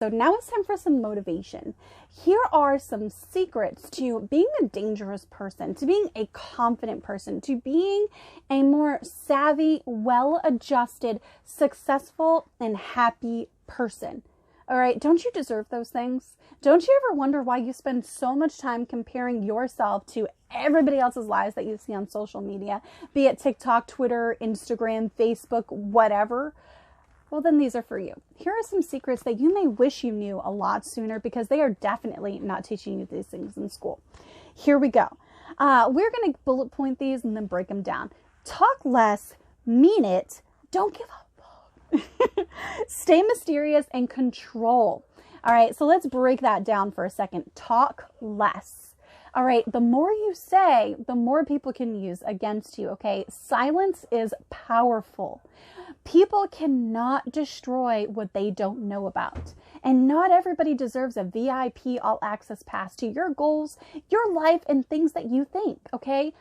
So now it's time for some motivation. Here are some secrets to being a dangerous person, to being a confident person, to being a more savvy, well-adjusted, successful, and happy person. All right, don't you deserve those things? Don't you ever wonder why you spend so much time comparing yourself to everybody else's lives that you see on social media, be it TikTok, Twitter, Instagram, Facebook, whatever? Well, then these are for you. Here are some secrets that you may wish you knew a lot sooner because they are definitely not teaching you these things in school. Here we go. We're going to bullet point these and then break them down. Talk less, mean it, don't give up. Stay mysterious and control. All right, so let's break that down for a second. Talk less. All right, the more you say, the more people can use against you, okay? Silence is powerful. People cannot destroy what they don't know about. And not everybody deserves a VIP all-access pass to your goals, your life, and things that you think, okay?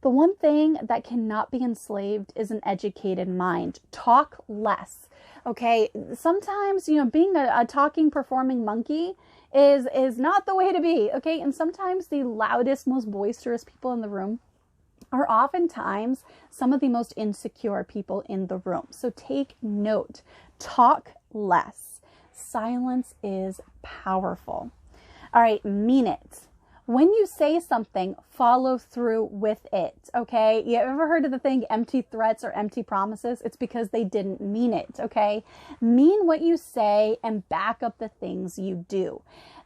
The one thing that cannot be enslaved is an educated mind. Talk less, okay? Sometimes, being a talking, performing monkey is not the way to be, okay? And sometimes the loudest, most boisterous people in the room are oftentimes some of the most insecure people in the room. So take note. Talk less. Silence is powerful. All right, mean it. When you say something, follow through with it, okay? You ever heard of the thing, empty threats or empty promises? It's because they didn't mean it, okay? Mean what you say and back up the things you do.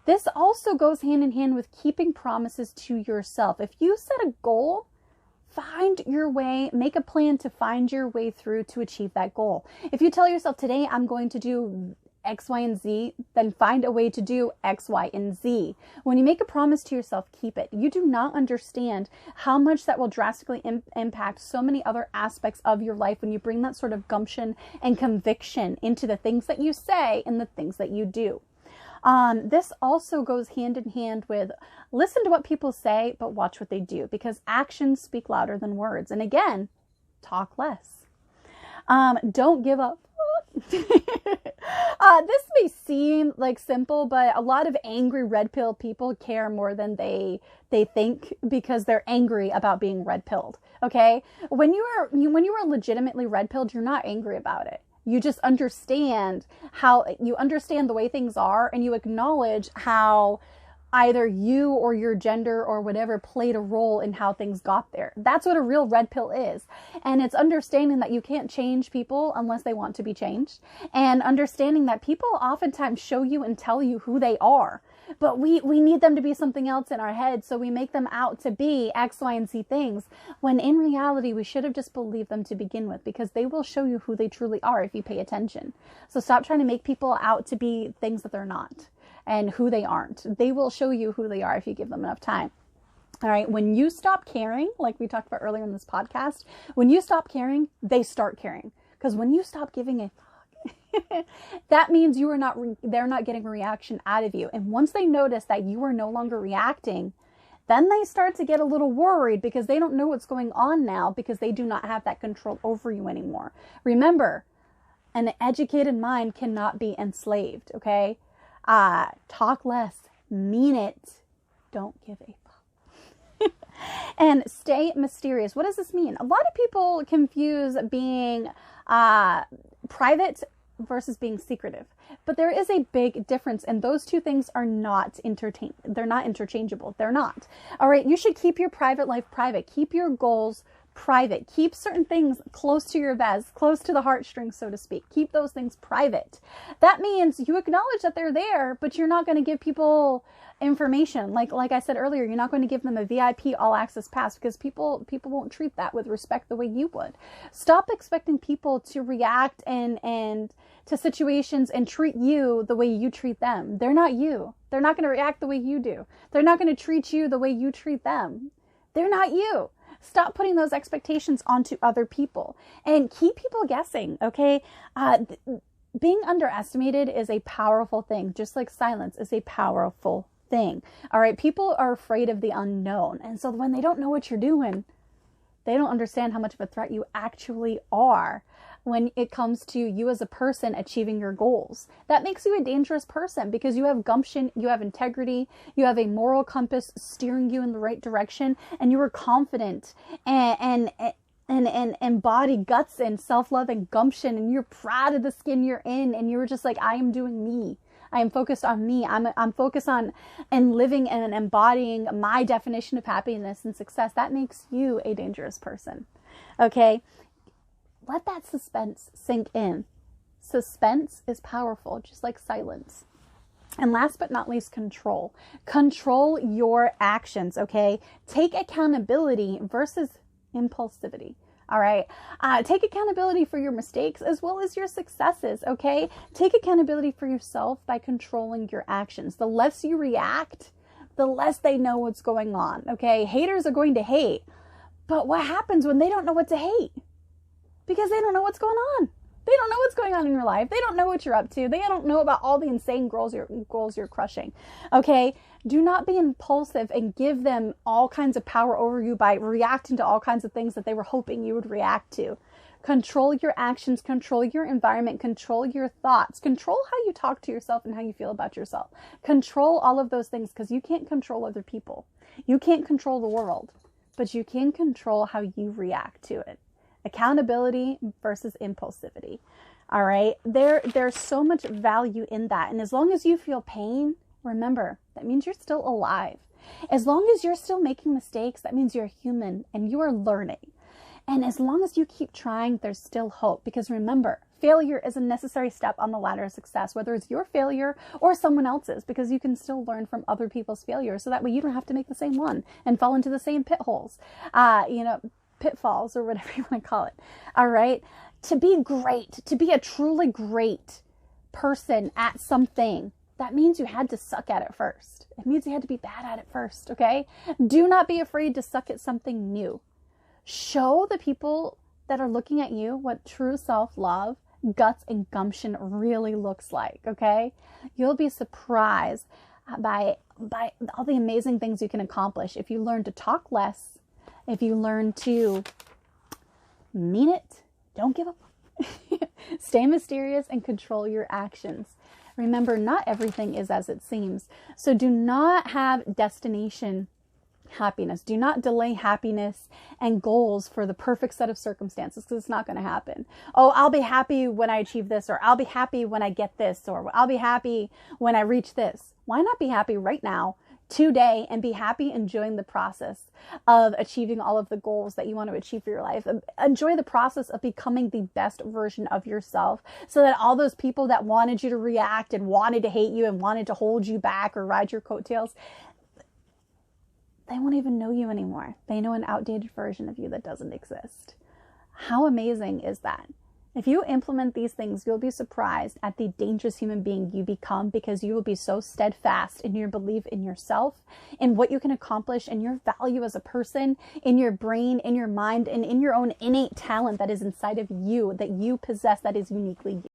This also goes hand in hand with keeping promises to yourself. If you set a goal, find your way, make a plan to find your way through to achieve that goal. If you tell yourself, today I'm going to do X, Y, and Z, then find a way to do X, Y, and Z. When you make a promise to yourself, keep it. You do not understand how much that will drastically impact so many other aspects of your life when you bring that sort of gumption and conviction into the things that you say and the things that you do. This also goes hand in hand with listen to what people say, but watch what they do, because actions speak louder than words. And again, talk less. Don't give up. This may seem like simple, but a lot of angry red pill people care more than they think because they're angry about being red pilled. Okay. When you are legitimately red pilled, you're not angry about it. You just understand the way things are, and you acknowledge how either you or your gender or whatever played a role in how things got there. That's what a real red pill is. And it's understanding that you can't change people unless they want to be changed. And understanding that people oftentimes show you and tell you who they are. But we need them to be something else in our head, so we make them out to be X, Y, and Z things, when in reality, we should have just believed them to begin with, because they will show you who they truly are if you pay attention. So stop trying to make people out to be things that they're not and who they aren't. They will show you who they are if you give them enough time. All right, when you stop caring, like we talked about earlier in this podcast, when you stop caring, they start caring. Because when you stop giving a that means they're not getting a reaction out of you. And once they notice that you are no longer reacting, then they start to get a little worried because they don't know what's going on now, because they do not have that control over you anymore. Remember, an educated mind cannot be enslaved, okay? Talk less, mean it, don't give a fuck. And stay mysterious. What does this mean? A lot of people confuse being private versus being secretive. But there is a big difference, and those two things are not they're not interchangeable. They're not. All right, you should keep your private life private. Keep your goals private. Keep certain things close to your vest, close to the heartstrings, so to speak. Keep those things private. That means you acknowledge that they're there, but you're not going to give people information. Like I said earlier, you're not going to give them a VIP all access pass, because people won't treat that with respect the way you would. Stop expecting people to react and to situations and treat you the way you treat them. They're not you. They're not going to react the way you do. They're not going to treat you the way you treat them. They're not you. Stop putting those expectations onto other people and keep people guessing, okay? Being underestimated is a powerful thing, just like silence is a powerful thing. All right, people are afraid of the unknown. And so when they don't know what you're doing, they don't understand how much of a threat you actually are. when it comes to you as a person achieving your goals. That makes you a dangerous person because you have gumption, you have integrity, you have a moral compass steering you in the right direction, and you are confident and embody guts and self-love and gumption, and you're proud of the skin you're in, and you're just like, I am doing me. I am focused on me. I'm focused on and living and embodying my definition of happiness and success. That makes you a dangerous person. Okay? Let that suspense sink in. Suspense is powerful, just like silence. And last but not least, control. Control your actions, okay? Take accountability versus impulsivity. All right. Take accountability for your mistakes as well as your successes. Okay. Take accountability for yourself by controlling your actions. The less you react, the less they know what's going on. Okay. Haters are going to hate. But what happens when they don't know what to hate? Because they don't know what's going on. They don't know what's going on in your life. They don't know what you're up to. They don't know about all the insane goals you're crushing. Okay? Do not be impulsive and give them all kinds of power over you by reacting to all kinds of things that they were hoping you would react to. Control your actions, control your environment, control your thoughts, control how you talk to yourself and how you feel about yourself. Control all of those things because you can't control other people. You can't control the world, but you can control how you react to it. Accountability versus impulsivity. All right. There's so much value in that. And as long as you feel pain, remember, that means you're still alive. As long as you're still making mistakes, that means you're human and you are learning. And as long as you keep trying, there's still hope. Because remember, failure is a necessary step on the ladder of success, whether it's your failure or someone else's, because you can still learn from other people's failures. So that way you don't have to make the same one and fall into the same pit holes. Pitfalls or whatever you want to call it. All right. To be great, to be a truly great person at something, that means you had to suck at it first. It means you had to be bad at it first. Okay. Do not be afraid to suck at something new. Show the people that are looking at you what true self-love, guts, and gumption really looks like. Okay. You'll be surprised by all the amazing things you can accomplish if you learn to talk less. If you learn to mean it, don't give up, stay mysterious, and control your actions. Remember, not everything is as it seems. So do not have destination happiness. Do not delay happiness and goals for the perfect set of circumstances, because it's not going to happen. Oh, I'll be happy when I achieve this, or I'll be happy when I get this, or I'll be happy when I reach this. Why not be happy right now? Today, and be happy enjoying the process of achieving all of the goals that you want to achieve for your life. Enjoy the process of becoming the best version of yourself, so that all those people that wanted you to react and wanted to hate you and wanted to hold you back or ride your coattails, they won't even know you anymore. They know an outdated version of you that doesn't exist. How amazing is that? If you implement these things, you'll be surprised at the dangerous human being you become, because you will be so steadfast in your belief in yourself, in what you can accomplish, in your value as a person, in your brain, in your mind, and in your own innate talent that is inside of you, that you possess, that is uniquely you.